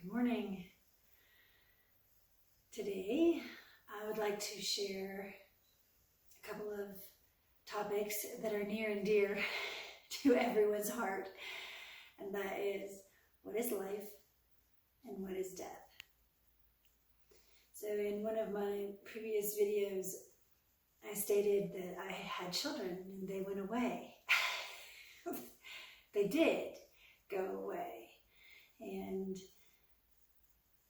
Good morning. Today, I would like to share a couple of topics that are near and dear to everyone's heart, and that is, what is life and what is death? So in one of my previous videos, I stated that I had children and they went away. They did go away. And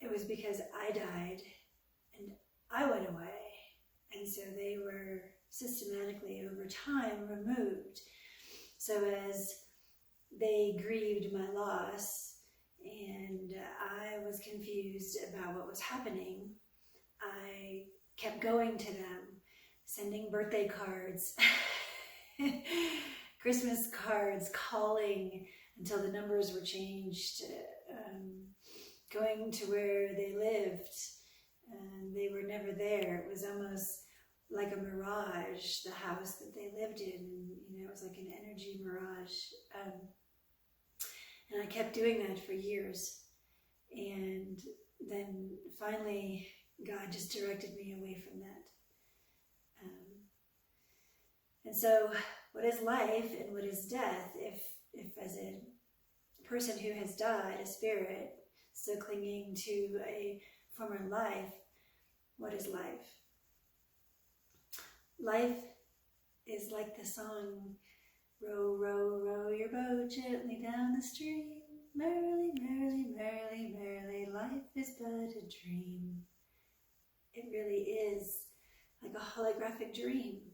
it was because I died and I went away. And so they were systematically over time removed. So as they grieved my loss and I was confused about what was happening, I kept going to them, sending birthday cards, Christmas cards, calling until the numbers were changed, going to where they lived, and they were never there. It was almost like a mirage, the house that they lived in, and it was like an energy mirage. And I kept doing that for years, and then finally God just directed me away from that. And so what is life and what is death? If as a person who has died, a spirit, still clinging to a former life, what is life? Life is like the song, row, row, row your boat gently down the stream. Merrily, merrily, merrily, merrily, life is but a dream. It really is like a holographic dream.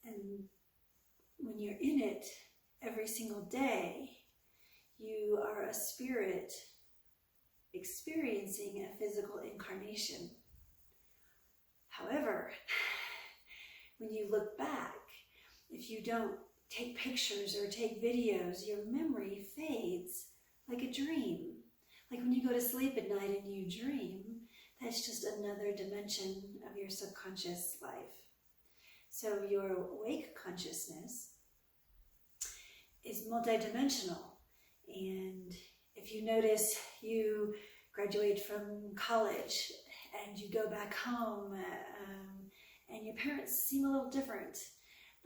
And when you're in it every single day, you are a spirit experiencing a physical incarnation. However, when you look back, if you don't take pictures or take videos, your memory fades like a dream. Like when you go to sleep at night and you dream, that's just another dimension of your subconscious life. So your awake consciousness is multidimensional. And if you notice, you graduate from college and you go back home and your parents seem a little different.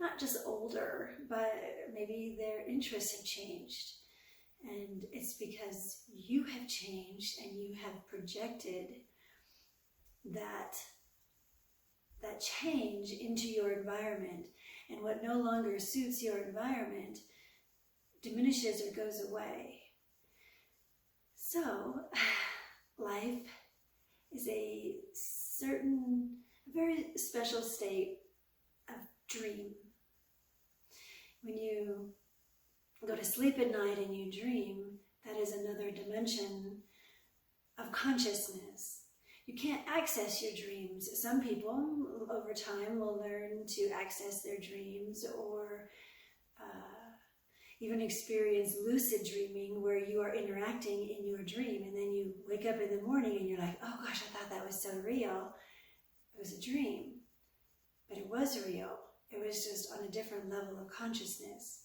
Not just older, but maybe their interests have changed. And it's because you have changed and you have projected that change into your environment, and what no longer suits your environment diminishes or goes away. So life is a very special state of dream. When you go to sleep at night and you dream, that is another dimension of consciousness. You can't access your dreams. Some people over time will learn to access their dreams or even experience lucid dreaming, where you are interacting in your dream and then you wake up in the morning and you're like, oh gosh, I thought that was so real. It was a dream, but it was real. It was just on a different level of consciousness.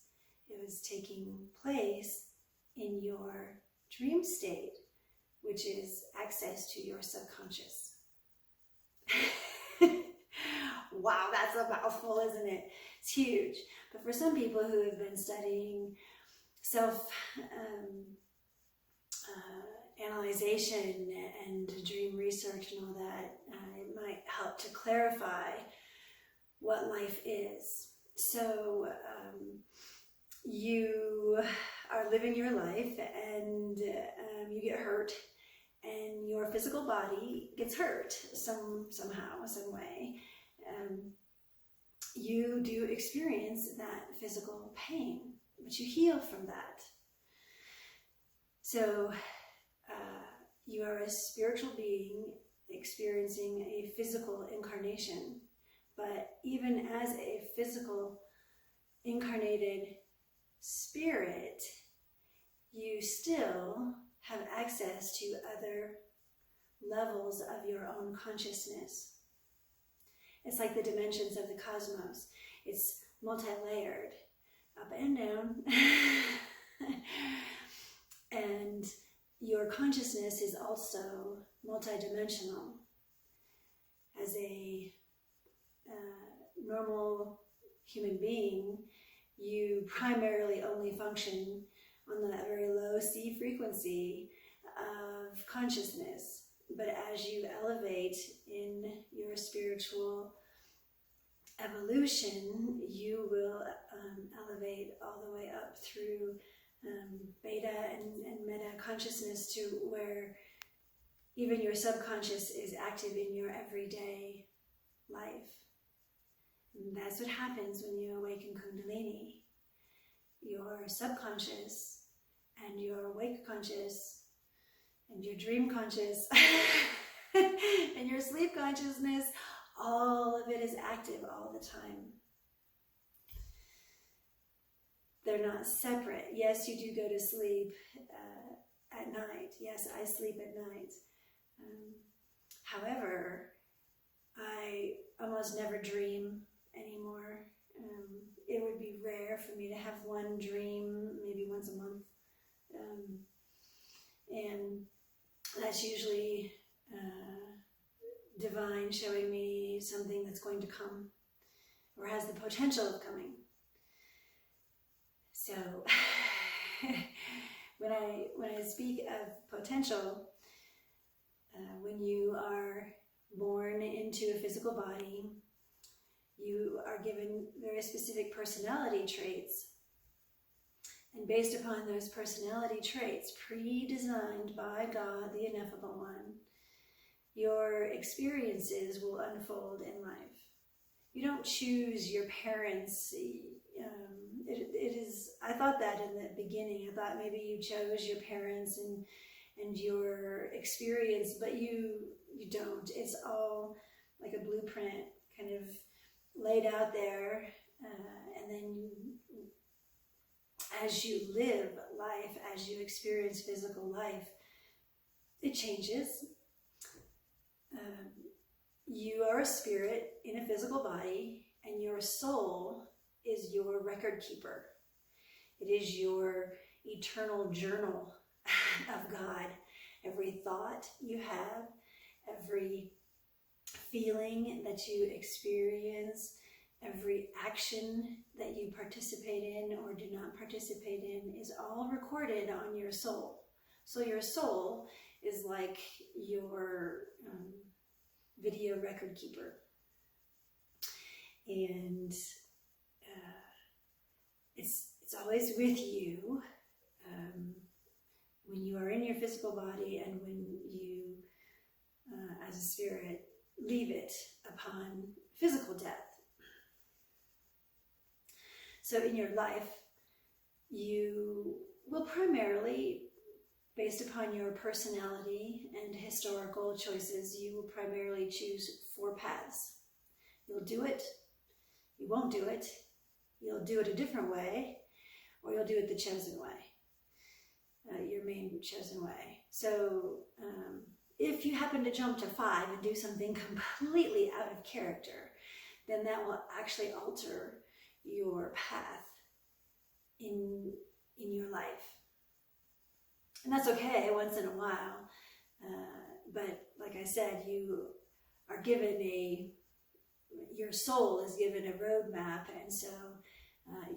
It was taking place in your dream state, which is access to your subconscious. Wow, that's a mouthful, isn't it? It's huge. But for some people who have been studying self-analyzation and dream research and all that, it might help to clarify what life is. So you are living your life and you get hurt, and your physical body gets hurt somehow, some way. You do experience that physical pain, but you heal from that. So you are a spiritual being experiencing a physical incarnation, but even as a physical incarnated spirit, you still have access to other levels of your own consciousness. It's like the dimensions of the cosmos. It's multi-layered, up and down. And your consciousness is also multidimensional. As a normal human being, you primarily only function on the very low C frequency of consciousness. But as you elevate in your spiritual evolution, you will elevate all the way up through beta and meta consciousness to where even your subconscious is active in your everyday life. And that's what happens when you awaken Kundalini. Your subconscious and your awake conscious and your dream conscious and your sleep consciousness, all of it is active all the time. They're not separate. Yes, you do go to sleep at night. Yes, I sleep at night. However, I almost never dream anymore. It would be rare for me to have one dream, maybe once a month. And that's usually divine showing me something that's going to come or has the potential of coming. So when I speak of potential, when you are born into a physical body, you are given very specific personality traits. And based upon those personality traits, pre-designed by God, the Ineffable One, your experiences will unfold in life. You don't choose your parents. It is. I thought that in the beginning. I thought maybe you chose your parents and your experience, but you don't. It's all like a blueprint, kind of laid out there, and then as you live life, as you experience physical life, it changes. You are a spirit in a physical body, and your soul is your record keeper. It is your eternal journal of God. Every thought you have, every feeling that you experience, every action that you participate in or do not participate in is all recorded on your soul. So your soul is like your video record keeper. And it's always with you when you are in your physical body and when you, as a spirit, leave it upon physical death. So in your life, you will primarily, based upon your personality and historical choices, you will primarily choose 4 paths. You'll do it, you won't do it, you'll do it a different way, or you'll do it the chosen way, your main chosen way. So if you happen to jump to 5 and do something completely out of character, then that will actually alter your path in your life. And that's okay once in a while, but like I said, you are given your soul is given a roadmap, and so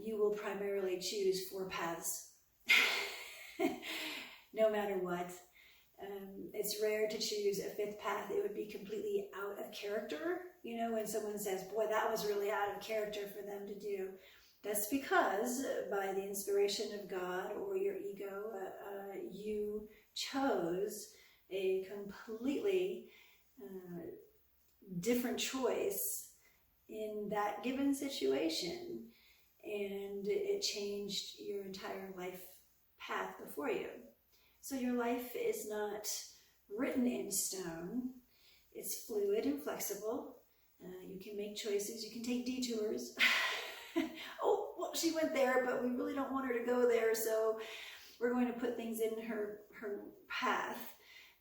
you will primarily choose 4 paths, no matter what. It's rare to choose a 5th path. It would be completely out of character. You know, when someone says, boy, that was really out of character for them to do. That's because by the inspiration of God or your ego, you chose a completely different choice in that given situation, and it changed your entire life path before you. So your life is not written in stone. It's fluid and flexible. You can make choices. You can take detours. Oh, well, she went there, but we really don't want her to go there, so we're going to put things in her path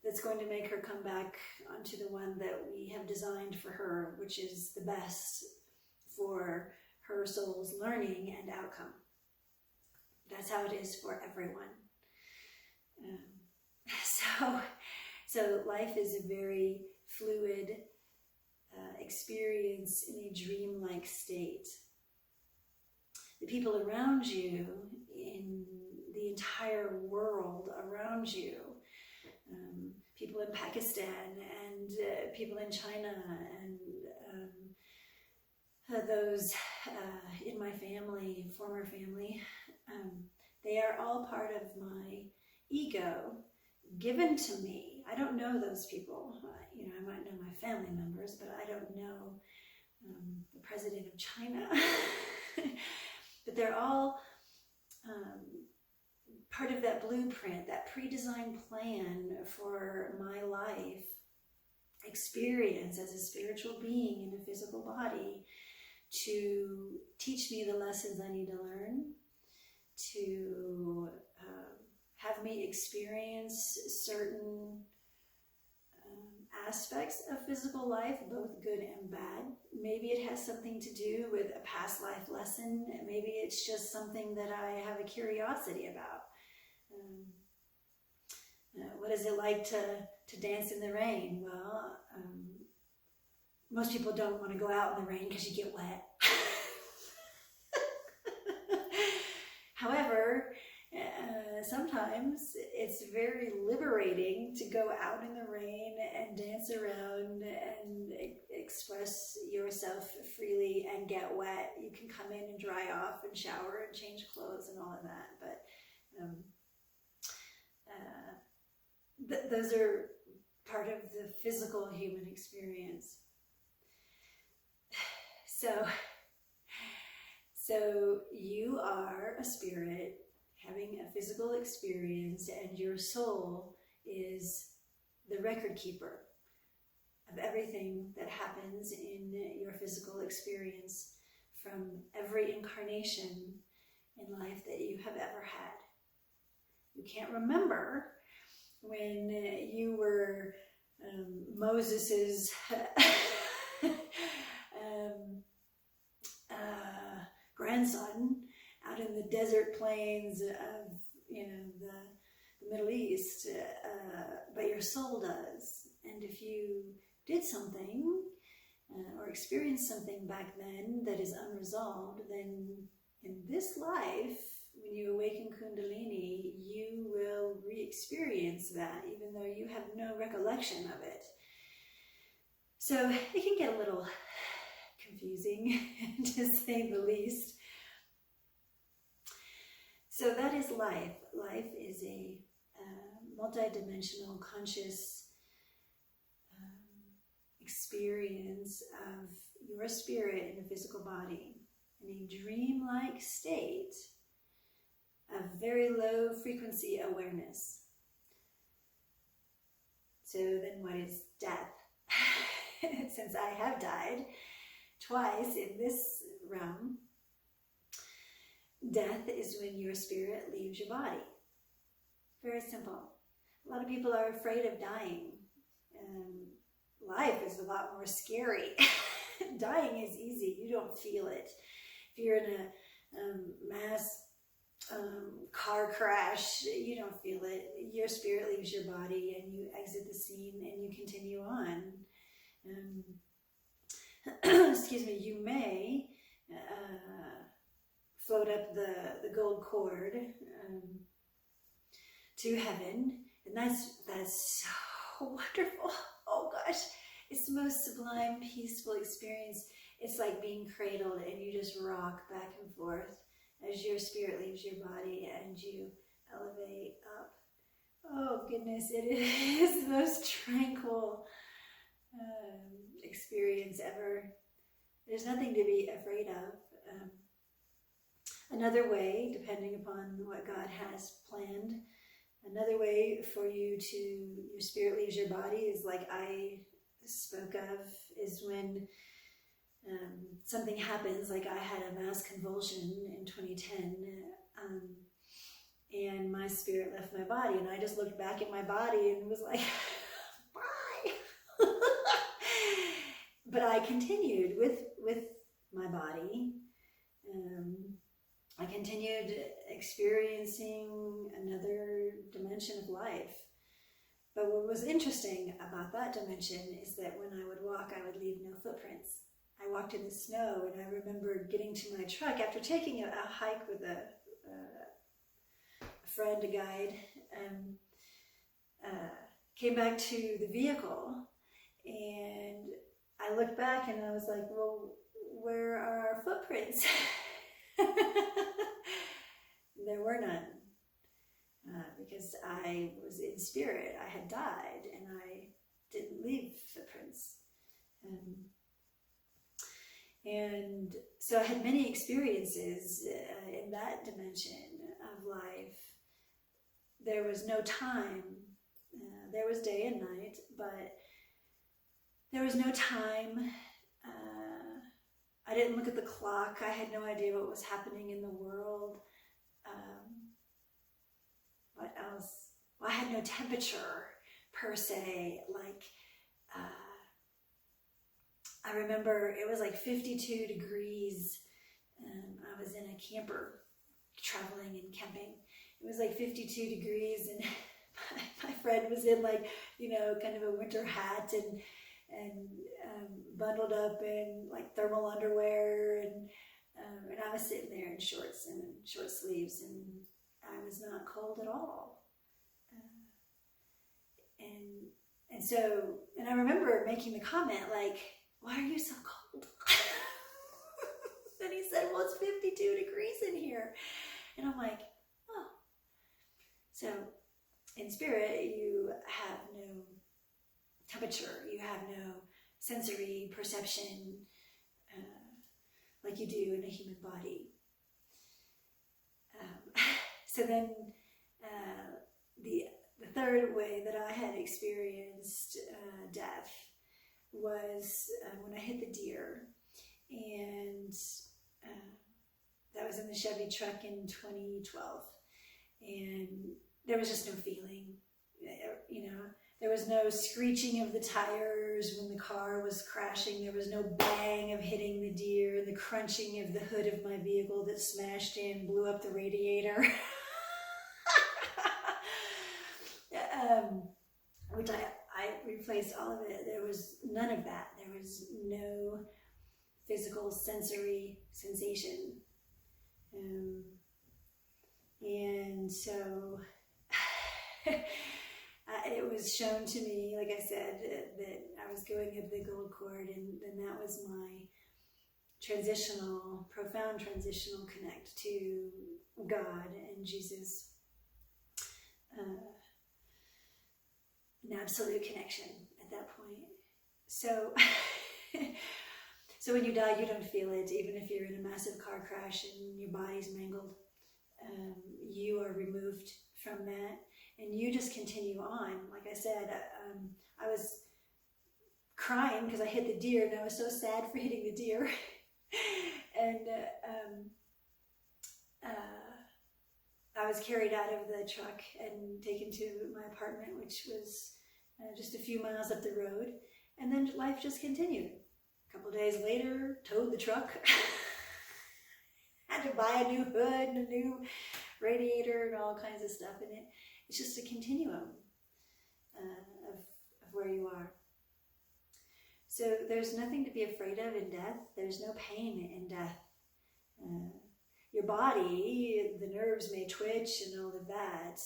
that's going to make her come back onto the one that we have designed for her, which is the best for her soul's learning and outcome. That's how it is for everyone. So life is a very fluid experience in a dreamlike state. The people around you, in the entire world around you, people in Pakistan and people in China and those in my family, former family, they are all part of my ego given to me. I don't know those people. I might know my family members, but I don't know the president of China. But they're all part of that blueprint, that pre-designed plan for my life experience as a spiritual being in a physical body, to teach me the lessons I need to learn, to have me experience certain aspects of physical life, both good and bad. Maybe it has something to do with a past life lesson. Maybe it's just something that I have a curiosity about. What is it like to dance in the rain? Well, most people don't want to go out in the rain because you get wet. However, sometimes it's very liberating to go out in the rain and dance around and express yourself freely and get wet. You can come in and dry off and shower and change clothes and all of that. But those are part of the physical human experience. So you are a spirit having a physical experience, and your soul is the record keeper of everything that happens in your physical experience from every incarnation in life that you have ever had. You can't remember when you were Moses's grandson out in the desert plains of the Middle East, but your soul does. And if you did something or experienced something back then that is unresolved, then in this life, when you awaken Kundalini, you will re-experience that, even though you have no recollection of it. So it can get a little confusing, to say the least. So that is life. Life is a multidimensional, conscious experience of your spirit in a physical body, in a dreamlike state of very low frequency awareness. So then what is death? Since I have died twice in this realm, death is when your spirit leaves your body. Very simple. A lot of people are afraid of dying. Life is a lot more scary. Dying is easy. You don't feel it. If you're in a mass car crash, you don't feel it. Your spirit leaves your body and you exit the scene and you continue on. Excuse me, you may float up the gold cord to heaven, and that's so wonderful. Oh gosh, it's the most sublime, peaceful experience. It's like being cradled and you just rock back and forth as your spirit leaves your body and you elevate up. Oh goodness, it is the most tranquil experience ever. There's nothing to be afraid of. Another way, depending upon what God has planned, another way for your spirit leaves your body is like I spoke of, is when something happens, like I had a mass convulsion in 2010, and my spirit left my body, and I just looked back at my body and was like, bye. But I continued with my body. I continued experiencing another dimension of life. But what was interesting about that dimension is that when I would walk, I would leave no footprints. I walked in the snow, and I remember getting to my truck after taking a hike with a friend, a guide, came back to the vehicle, and I looked back and I was like, well, where are our footprints? There were none. Because I was in spirit, I had died, and I didn't leave footprints. And so I had many experiences in that dimension of life. There was no time. There was day and night, but there was no time. I didn't look at the clock. I had no idea what was happening in the world. What else? Well, I had no temperature per se. Like, I remember it was like 52 degrees. I was in a camper traveling and camping. It was like 52 degrees, and my friend was in, like, you know, kind of a winter hat and bundled up in like thermal underwear, and I was sitting there in shorts and short sleeves, and I was not cold at all. And I remember making the comment, like, why are you so cold? And he said, well, it's 52 degrees in here. And I'm like, oh. So in spirit, you have no temperature, you have no sensory perception like you do in a human body. So then the third way that I had experienced death was when I hit the deer, and that was in the Chevy truck in 2012, and there was just no feeling, you know. There was no screeching of the tires when the car was crashing. There was no bang of hitting the deer and the crunching of the hood of my vehicle that smashed in, blew up the radiator. Which I replaced all of it. There was none of that. There was no physical sensory sensation. And so it was shown to me, like I said, that I was going of the gold cord, and that was my profound transitional connect to God and Jesus. An absolute connection at that point. So, so when you die, you don't feel it, even if you're in a massive car crash and your body's mangled. You are removed from that, and you just continue on. Like I said, I was crying because I hit the deer, and I was so sad for hitting the deer. And I was carried out of the truck and taken to my apartment, which was just a few miles up the road. And then life just continued. A couple days later, towed the truck. Had to buy a new hood and a new radiator and all kinds of stuff in it. It's just a continuum of where you are. So there's nothing to be afraid of in death. There's no pain in death. Your body, the nerves may twitch and all of that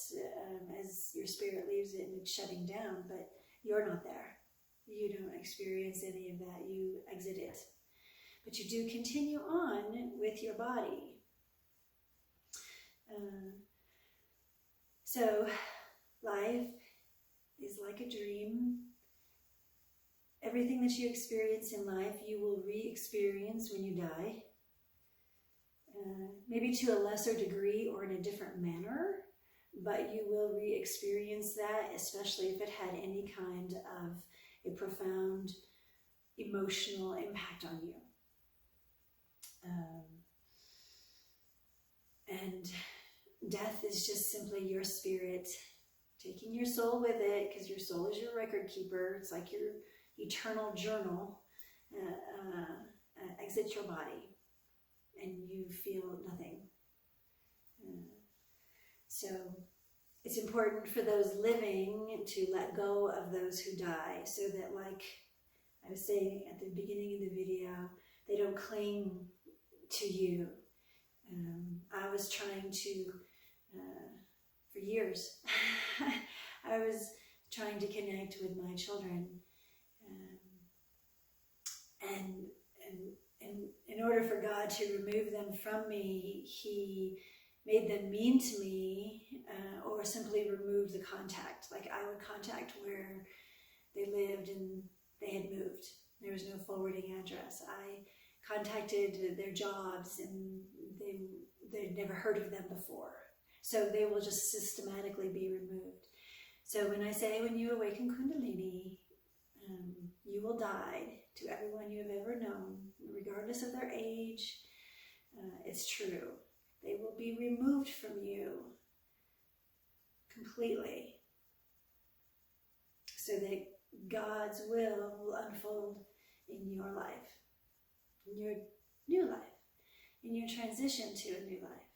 as your spirit leaves it and it's shutting down, but you're not there. You don't experience any of that. You exit it. But you do continue on with your body. So life is like a dream. Everything that you experience in life, you will re-experience when you die. Maybe to a lesser degree or in a different manner, but you will re-experience that, especially if it had any kind of a profound emotional impact on you. And death is just simply your spirit taking your soul with it, because your soul is your record keeper. It's like your eternal journal. Exits your body, and you feel nothing. So it's important for those living to let go of those who die, so that, like I was saying at the beginning of the video, they don't cling to you. I was trying to, for years, I was trying to connect with my children. And in order for God to remove them from me, He made them mean to me, or simply remove the contact. Like, I would contact where they lived and they had moved. There was no forwarding address. I contacted their jobs and they'd never heard of them before. So they will just systematically be removed. So when I say, when you awaken Kundalini, you will die to everyone you have ever known, regardless of their age. It's true. They will be removed from you completely, so that God's will unfold in your life, in your new life, in your transition to a new life.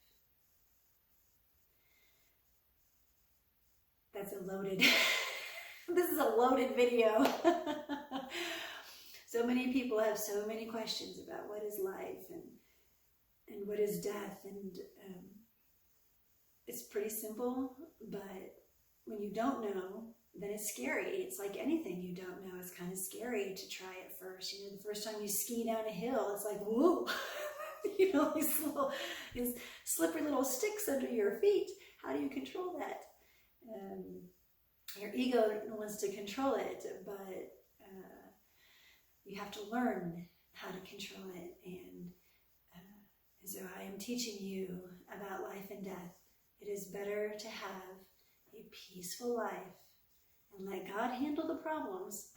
That's a loaded, this is a loaded video. So many people have so many questions about what is life and what is death, and it's pretty simple, but when you don't know, then it's scary. It's like anything you don't know. It's kind of scary to try at first. You know, the first time you ski down a hill, it's like, whoa, you know, these slippery little sticks under your feet. How do you control that? Your ego wants to control it, but you have to learn how to control it. And so I am teaching you about life and death. It is better to have a peaceful life and let God handle the problems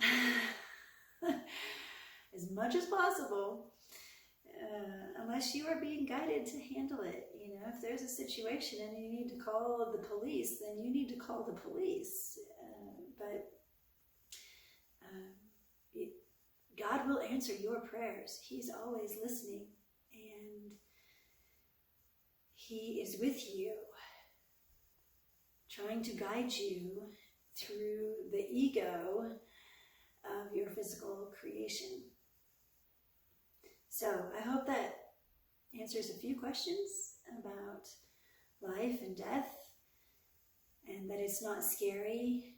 as much as possible, unless you are being guided to handle it. You know, if there's a situation and you need to call the police, then you need to call the police. But God will answer your prayers. He's always listening, and He is with you, trying to guide you through the ego of your physical creation. So I hope that answers a few questions about life and death, and that it's not scary,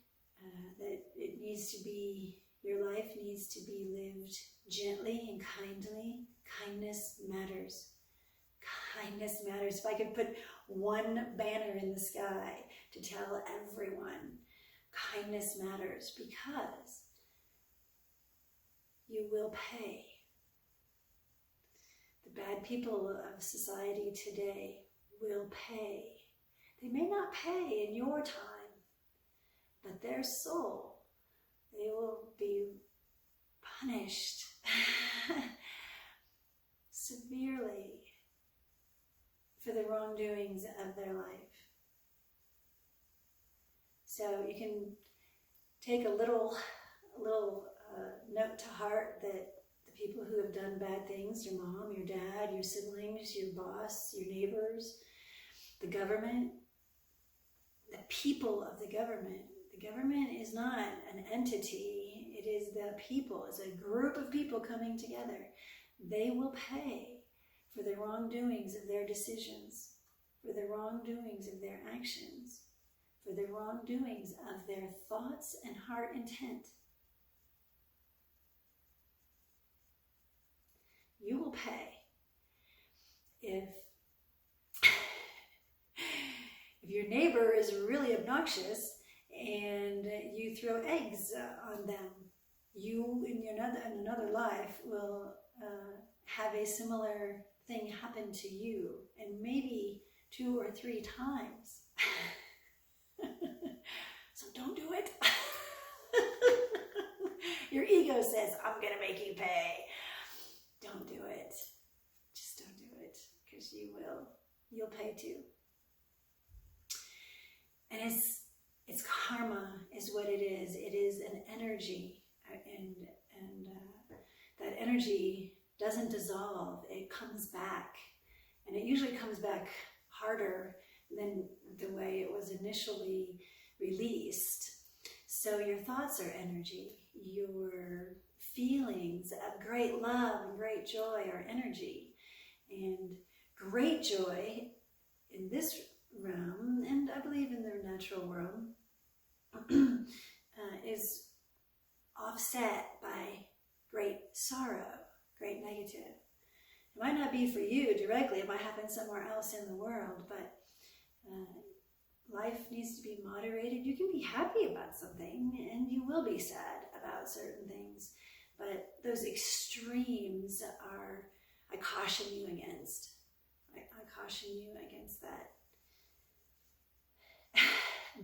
that it needs to be, your life needs to be lived gently and kindly. Kindness matters. Kindness matters. If I could put one banner in the sky to tell everyone, kindness matters, because you will pay. The bad people of society today will pay. They may not pay in your time, but their soul, they will be punished severely for the wrongdoings of their life. So you can take a little note to heart that the people who have done bad things, your mom, your dad, your siblings, your boss, your neighbors, the government, the people of the government is not an entity, it is the people, it's a group of people coming together. They will pay for the wrongdoings of their decisions, for the wrongdoings of their actions, for the wrongdoings of their thoughts and heart intent. You will pay. If your neighbor is really obnoxious and you throw eggs on them, you in another life will have a similar thing happen to you, and maybe 2 or 3 times. So don't do it. Your ego says, I'm going to make you pay. Don't do it. Just don't do it, because you will. You'll pay too. And it's karma is what it is. It is an energy, and that energy doesn't dissolve. It comes back, and it usually comes back harder than the way it was initially released. So your thoughts are energy. Your feelings of great love and great joy are energy. And great joy in this realm, and I believe in the natural world, is offset by great sorrow, great negative. It might not be for you directly, it might happen somewhere else in the world, but life needs to be moderated. You can be happy about something, and you will be sad about certain things, but those extremes are, I caution you against. I caution you against that.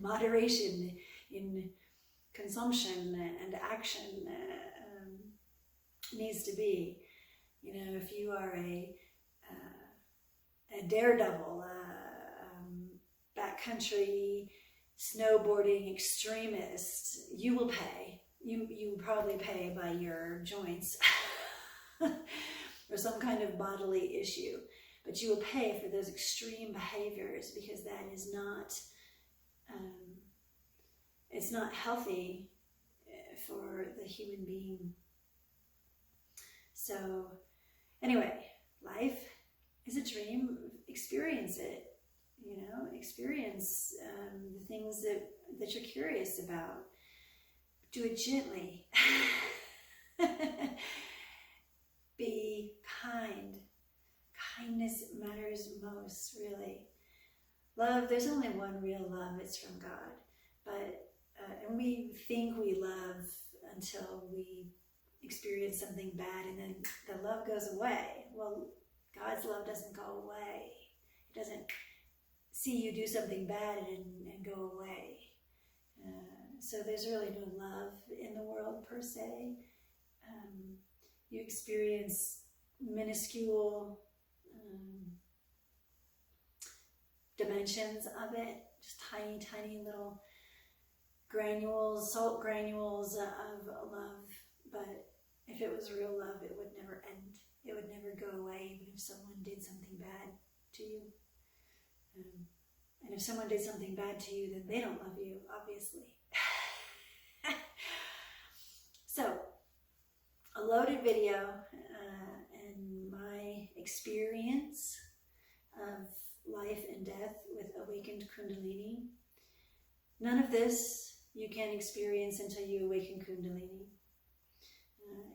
Moderation in consumption and action needs to be. You know, if you are a daredevil, backcountry snowboarding extremist, you will pay. You probably pay by your joints or some kind of bodily issue, but you will pay for those extreme behaviors, because that is not it's not healthy for the human being. So anyway, life is a dream. Experience it. You know, experience the things that you're curious about. Do it gently. Be kind. Kindness matters most, really. Love, there's only one real love, it's from God. But and we think we love until we experience something bad, and then the love goes away. Well, God's love doesn't go away. It doesn't see you do something bad and go away. So there's really no love in the world per se. You experience minuscule dimensions of it, just tiny, tiny little granules, salt granules of love. But if it was real love, it would never end. It would never go away, even if someone did something bad to you. And if someone did something bad to you, then they don't love you, obviously. So, a loaded video and my experience of life and death with awakened Kundalini. None of this you can experience until you awaken Kundalini.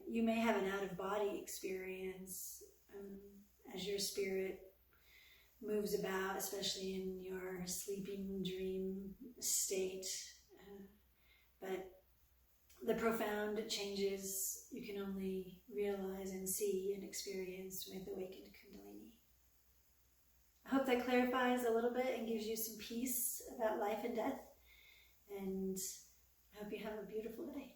You may have an out-of-body experience as your spirit moves about, especially in your sleeping dream state. But the profound changes you can only realize and see and experience with awakened Kundalini. I hope that clarifies a little bit and gives you some peace about life and death. And I hope you have a beautiful day.